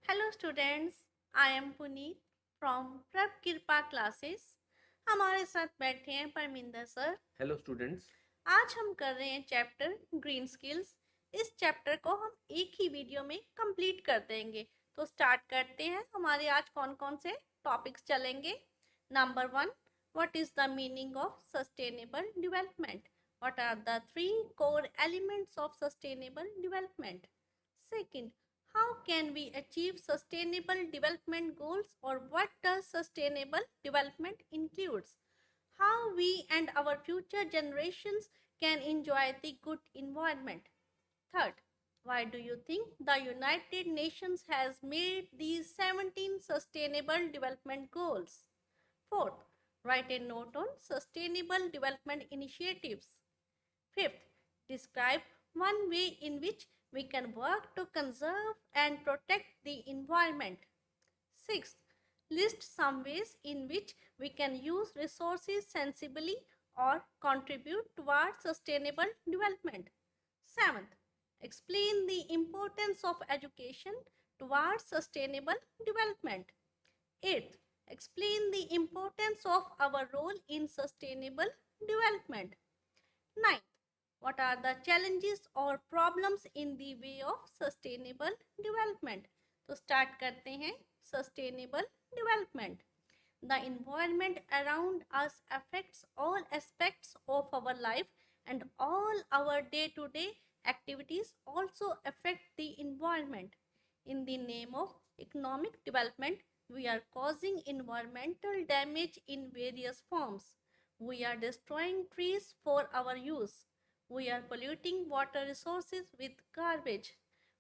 Hello students, I am Puneet from प्रभ कृपा classes. हमारे साथ बैठे हैं परमिंदर सर। Hello students. आज हम कर रहे हैं चैप्टर ग्रीन स्किल्स। इस चैप्टर को हम एक ही वीडियो में कंप्लीट कर देंगे। तो स्टार्ट करते हैं। हमारे आज कौन कौन से टॉपिक्स चलेंगे। Number 1, what is the meaning of sustainable development? What are the three core elements of sustainable development? Second, how can we achieve sustainable development goals, or what does sustainable development includes? How we and our future generations can enjoy the good environment? Third, why do you think the United Nations has made these 17 sustainable development goals? Fourth, write a note on sustainable development initiatives. Fifth, describe one way in which we can work to conserve and protect the environment. Sixth, list some ways in which we can use resources sensibly or contribute towards sustainable development. Seventh, explain the importance of education towards sustainable development. Eighth, explain the importance of our role in sustainable development. Ninth, what are the challenges or problems in the way of sustainable development? तो start करते हैं। Sustainable development, the environment around us affects all aspects of our life, and all our day-to-day activities also affect the environment. In the name of economic development, we are causing environmental damage in various forms. We are destroying trees for our use. We are polluting water resources with garbage.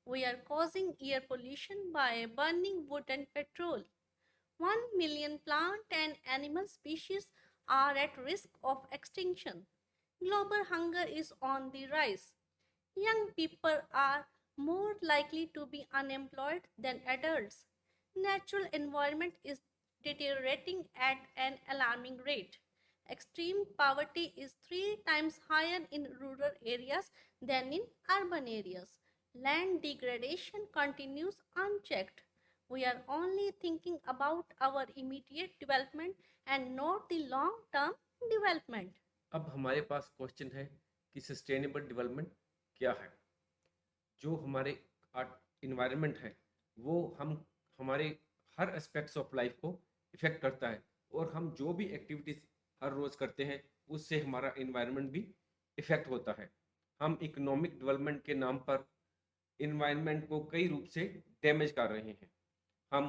We are causing air pollution by burning wood and petrol. 1 million plant and animal species are at risk of extinction. Global hunger is on the rise. Young people are more likely to be unemployed than adults. Natural environment is deteriorating at an alarming rate. Extreme poverty is 3 times higher in rural areas than in urban areas. Land degradation continues unchecked. We are only thinking about our immediate development and not the long term development. अब हमारे पास question है कि sustainable development क्या है। जो हमारे environment है वो हमारे हर एस्पेक्ट्स ऑफ लाइफ को इफ़ेक्ट करता है, और हम जो भी एक्टिविटीज़ हर रोज़ करते हैं उससे हमारा इन्वायरमेंट भी इफ़ेक्ट होता है। हम इकोनॉमिक डेवलपमेंट के नाम पर इन्वायरमेंट को कई रूप से डैमेज कर रहे हैं। हम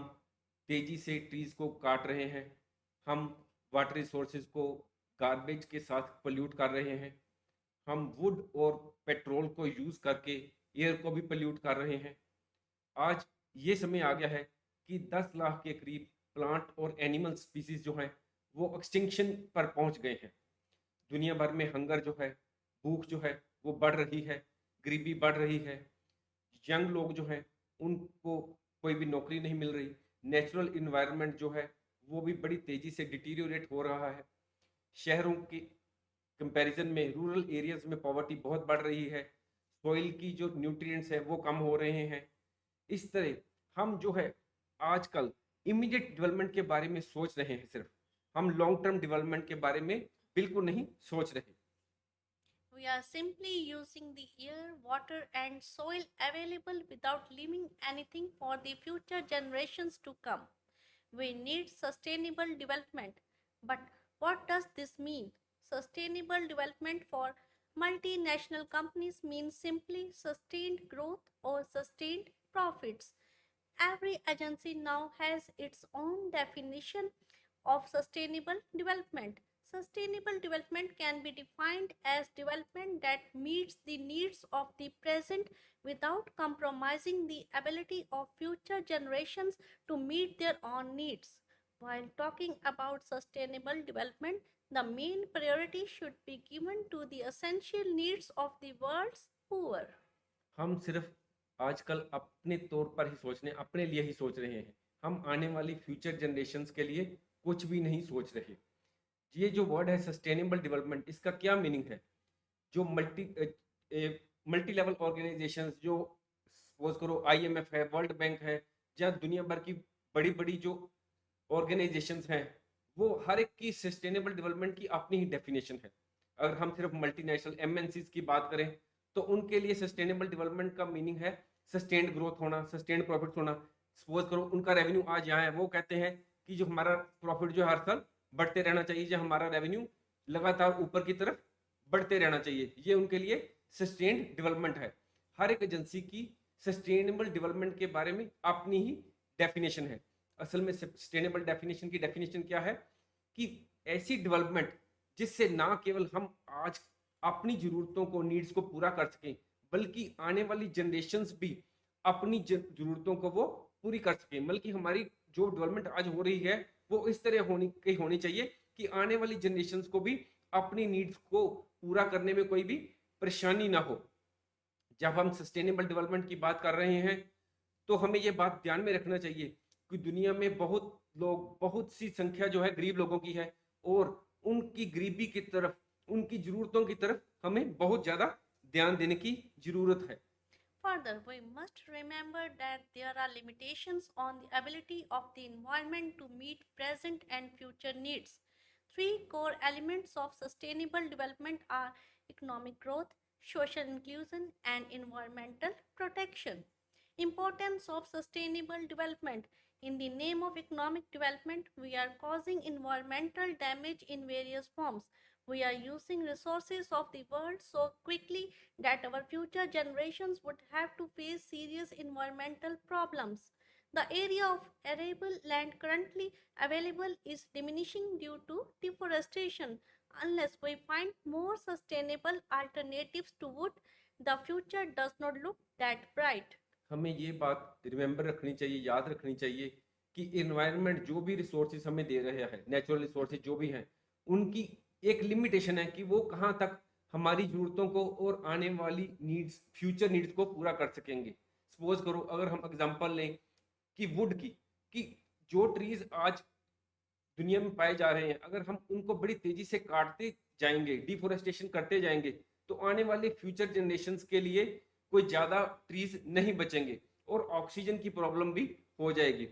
तेज़ी से ट्रीज़ को काट रहे हैं, हम वाटर रिसोर्सेज को गार्बेज के साथ पोल्यूट कर रहे हैं, हम वुड और पेट्रोल को यूज़ करके एयर को भी पोल्यूट कर रहे हैं। आज ये समय आ गया है कि 10 लाख के करीब प्लांट और एनिमल स्पीसीज जो हैं वो एक्सटिंक्शन पर पहुंच गए हैं। दुनिया भर में हंगर जो है, भूख जो है वो बढ़ रही है, गरीबी बढ़ रही है, यंग लोग जो हैं उनको कोई भी नौकरी नहीं मिल रही, नेचुरल इन्वायरमेंट जो है वो भी बड़ी तेज़ी से डिटीरियोरेट हो रहा है। शहरों की कंपैरिजन में रूरल एरियाज में पॉवर्टी बहुत बढ़ रही है, सॉइल की जो न्यूट्रिएंट्स है वो कम हो रहे हैं। इस तरह हम जो है आजकल इमीडिएट डेवलपमेंट के बारे में सोच रहे हैं, सिर्फ हम लॉन्ग टर्म डेवलपमेंट के बारे में बिल्कुल नहीं सोच रहे। We are simply using the air, water, and soil available without leaving anything for the future generations to come. We need sustainable development. But what does this mean? Sustainable development for multinational companies means simply sustained growth or sustained profits. Every agency now has its own definition of sustainable development. Sustainable development can be defined as development that meets the needs of the present without compromising the ability of future generations to meet their own needs. While talking about sustainable development, the main priority should be given to the essential needs of the world's poor. हम सिर्फ आजकल अपने तौर पर ही सोच रहे हैं, अपने लिए ही सोच रहे हैं। हम आने वाली फ्यूचर जनरेशन्स के लिए कुछ भी नहीं सोच रहे। ये जो वर्ड है सस्टेनेबल डेवलपमेंट, इसका क्या मीनिंग है? जो मल्टी लेवल ऑर्गेनाइजेशंस, जो सपोज करो आईएमएफ है, वर्ल्ड बैंक है, जहाँ दुनिया भर की बड़ी बड़ी जो ऑर्गेनाइजेशंस हैं वो हर एक की सस्टेनेबल डेवलपमेंट की अपनी ही डेफिनेशन है। अगर हम सिर्फ मल्टीनेशनल एमएनसीज की बात करें तो उनके लिए सस्टेनेबल डेवलपमेंट का मीनिंग है सस्टेन्ड ग्रोथ होना, सस्टेन्ड प्रॉफिट होना। सपोज करो उनका रेवेन्यू आज यहाँ है, वो कहते हैं कि जो हमारा प्रॉफिट जो हर साल बढ़ते रहना चाहिए, जो हमारा रेवेन्यू लगातार ऊपर की तरफ बढ़ते रहना चाहिए, ये उनके लिए सस्टेन्ड डेवलपमेंट है। हर एक एजेंसी की सस्टेनेबल डेवलपमेंट के बारे में अपनी ही डेफिनेशन है। असल में सस्टेनेबल डेफिनेशन की डेफिनेशन क्या है कि ऐसी डेवलपमेंट जिससे ना केवल हम आज अपनी जरूरतों को, नीड्स को पूरा कर सकें, बल्कि आने वाली जनरेशन्स भी अपनी जरूरतों को वो पूरी कर सकें। बल्कि हमारी जो डेवलपमेंट आज हो रही है वो इस तरह होनी चाहिए कि आने वाली जनरेशन्स को भी अपनी नीड्स को पूरा करने में कोई भी परेशानी ना हो। जब हम सस्टेनेबल डेवलपमेंट की बात कर रहे हैं तो हमें ये बात ध्यान में रखना चाहिए कि दुनिया में बहुत लोग, बहुत सी संख्या जो है गरीब लोगों की है, और उनकी गरीबी की तरफ, उनकी जरूरतों की तरफ हमें बहुत ज्यादा ध्यान देने की जरूरत है। Further, we must remember that there are limitations on the ability of the environment to meet present and future needs. Three core elements of sustainable development are economic growth, social inclusion, and environmental protection. Importance of sustainable development. In the name of economic development, we are causing environmental damage in various forms. We are using resources of the world so quickly that our future generations would have to face serious environmental problems. The area of arable land currently available is diminishing due to deforestation. Unless we find more sustainable alternatives to wood, the future does not look that bright. हमें ये बात remember रखनी चाहिए, याद रखनी चाहिए कि environment जो भी रिसोर्सेज हमें दे रहे हैं, नेचुरल रिसोर्सेज जो भी हैं, उनकी एक लिमिटेशन है कि वो कहाँ तक हमारी जरूरतों को और आने वाली नीड्स, फ्यूचर नीड्स को पूरा कर सकेंगे। सपोज करो अगर हम एग्जांपल लें कि वुड की, कि जो ट्रीज आज दुनिया में पाए जा रहे हैं, अगर हम उनको बड़ी तेजी से काटते जाएंगे, डिफोरेस्टेशन करते जाएंगे, तो आने वाले फ्यूचर जनरेशन्स के लिए कोई ज्यादा ट्रीज नहीं बचेंगे और ऑक्सीजन की प्रॉब्लम भी हो जाएगी।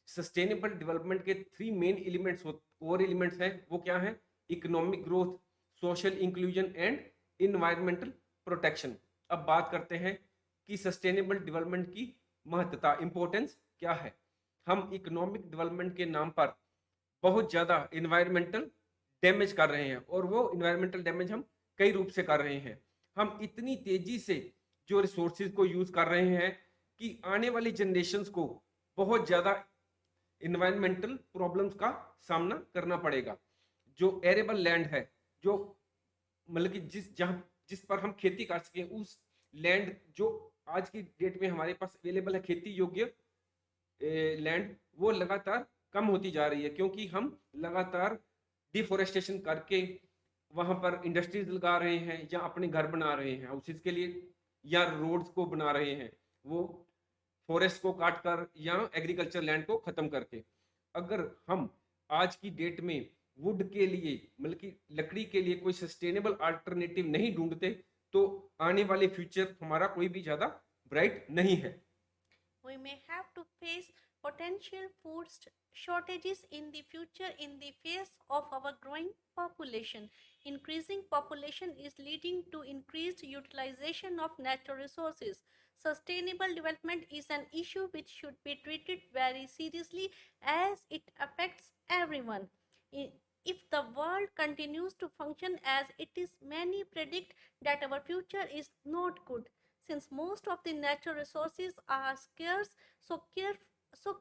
सस्टेनेबल डेवलपमेंट के three main elements, core elements हैं, वो क्या है? Economic growth, social inclusion and environmental protection. अब बात करते हैं कि सस्टेनेबल डेवलपमेंट की महत्ता, इंपॉर्टेंस क्या है। हम इकोनॉमिक डेवलपमेंट के नाम पर बहुत ज्यादा इन्वायरमेंटल डैमेज कर रहे हैं, और वो इन्वायरमेंटल डैमेज हम कई रूप से कर रहे हैं। हम इतनी तेजी से जो रिसोर्सेज को यूज कर रहे हैं कि आने वाली जनरेशन्स को बहुत ज्यादा इन्वायरमेंटल प्रॉब्लम्स का सामना करना पड़ेगा। जो एरेबल लैंड है, जो मतलब कि जिस पर हम खेती कर सकें, उस लैंड जो आज की डेट में हमारे पास अवेलेबल है, खेती योग्य लैंड, वो लगातार कम होती जा रही है, क्योंकि हम लगातार डिफोरेस्टेशन करके वहां पर इंडस्ट्रीज लगा रहे हैं या अपने घर बना रहे हैं हाउसेस के लिए, या रोड्स को बना रहे हैं, वो फॉरेस्ट को काट कर या एग्रीकल्चर लैंड को खत्म करके। अगर हम आज की डेट में वुड के लिए, मतलब कि लकड़ी के लिए कोई सस्टेनेबल अल्टरनेटिव नहीं ढूंढते, तो आने वाले फ्यूचर हमारा कोई भी ज्यादा ब्राइट नहीं है। We may have to face potential food shortages in the future in the face of our growing population. Increasing population is leading to increased utilization of natural resources. Sustainable development is an issue which should be treated very seriously as it affects everyone. If the world continues to function as it is, many predict that our future is not good. Since most of the natural resources are scarce, so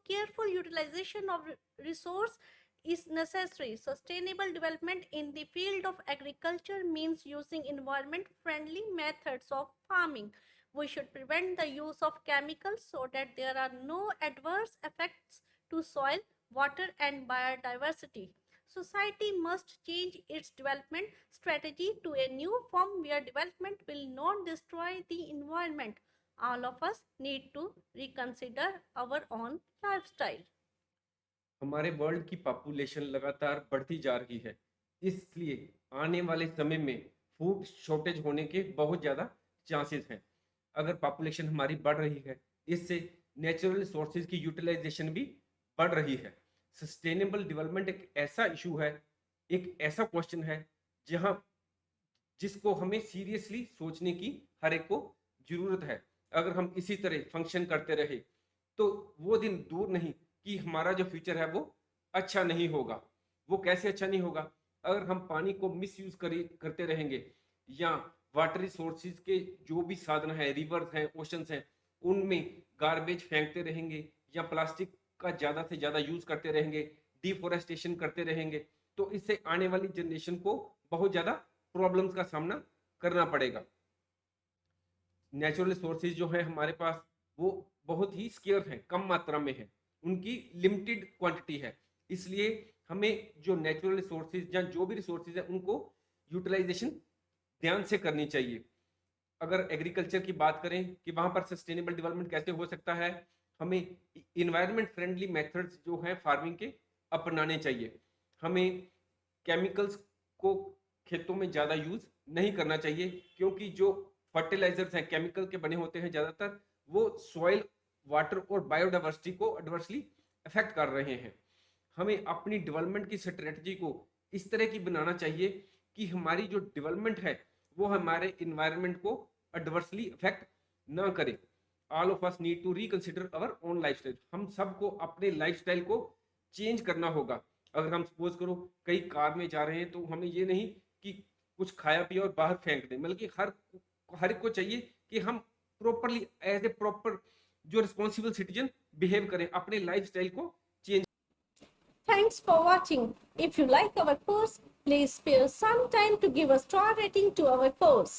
careful utilization of resource is necessary. Sustainable development in the field of agriculture means using environment-friendly methods of farming. We should prevent the use of chemicals so that there are no adverse effects to soil, water, and biodiversity. Society must change its development strategy to a new form where development will not destroy the environment. All of us need to reconsider our own lifestyle. हमारे world की population लगातार बढ़ती जा रही है, इसलिए आने वाले समय में फूड शॉर्टेज होने के बहुत ज़्यादा चांसेस हैं। अगर पॉपुलेशन हमारी बढ़ रही है, इससे नेचुरल रिसोर्सेज की यूटिलाइजेशन भी बढ़ रही है। सस्टेनेबल डेवलपमेंट एक ऐसा इशू है, एक ऐसा क्वेश्चन है जहां जिसको हमें सीरियसली सोचने की हर एक को जरूरत है। अगर हम इसी तरह फंक्शन करते रहे तो वो दिन दूर नहीं कि हमारा जो फ्यूचर है वो अच्छा नहीं होगा। वो कैसे अच्छा नहीं होगा? अगर हम पानी को मिसयूज करते रहेंगे या वाटर रिसोर्सेज के जो भी साधन है, रिवर्स हैं, ओशंस हैं, उनमें गार्बेज फेंकते रहेंगे या प्लास्टिक का ज्यादा से ज्यादा यूज करते रहेंगे, डिफोरेस्टेशन करते रहेंगे, तो इससे आने वाली जनरेशन को बहुत ज्यादा प्रॉब्लम्स का सामना करना पड़ेगा। नेचुरल रिसोर्सेज जो है हमारे पास वो बहुत ही स्केयर हैं, कम मात्रा में है, उनकी लिमिटेड क्वांटिटी है। इसलिए हमें जो नेचुरल रिसोर्सेज या जो भी रिसोर्सेज है उनको यूटिलाइजेशन ध्यान से करनी चाहिए। अगर एग्रीकल्चर की बात करें कि वहां पर सस्टेनेबल डेवलपमेंट कैसे हो सकता है, हमें इन्वायरमेंट फ्रेंडली मेथड्स जो है फार्मिंग के अपनाने चाहिए। हमें केमिकल्स को खेतों में ज़्यादा यूज नहीं करना चाहिए, क्योंकि जो फर्टिलाइजर्स हैं केमिकल के बने होते हैं ज़्यादातर, वो सॉइल, वाटर और बायोडाइवर्सिटी को एडवर्सली अफेक्ट कर रहे हैं। हमें अपनी डेवलपमेंट की स्ट्रेटजी को इस तरह की बनाना चाहिए कि हमारी जो डेवलपमेंट है वो हमारे इन्वायरमेंट को एडवर्सली अफेक्ट ना करे। All of us need to reconsider our own lifestyle. हम सबको अपने लाइफस्टाइल को चेंज करना होगा। अगर हम सपोज करो कई कार में जा रहे हैं तो हमें ये नहीं कि कुछ खाया पिया और बाहर फेंक दें, बल्कि हर एक को चाहिए कि हम प्रॉपरली एज ए प्रॉपर जो रिस्पॉन्सिबल सिटीजन बिहेव करें, अपने लाइफस्टाइल को change. Thanks for watching. If you like our course, please spare some time to give a star rating to our course.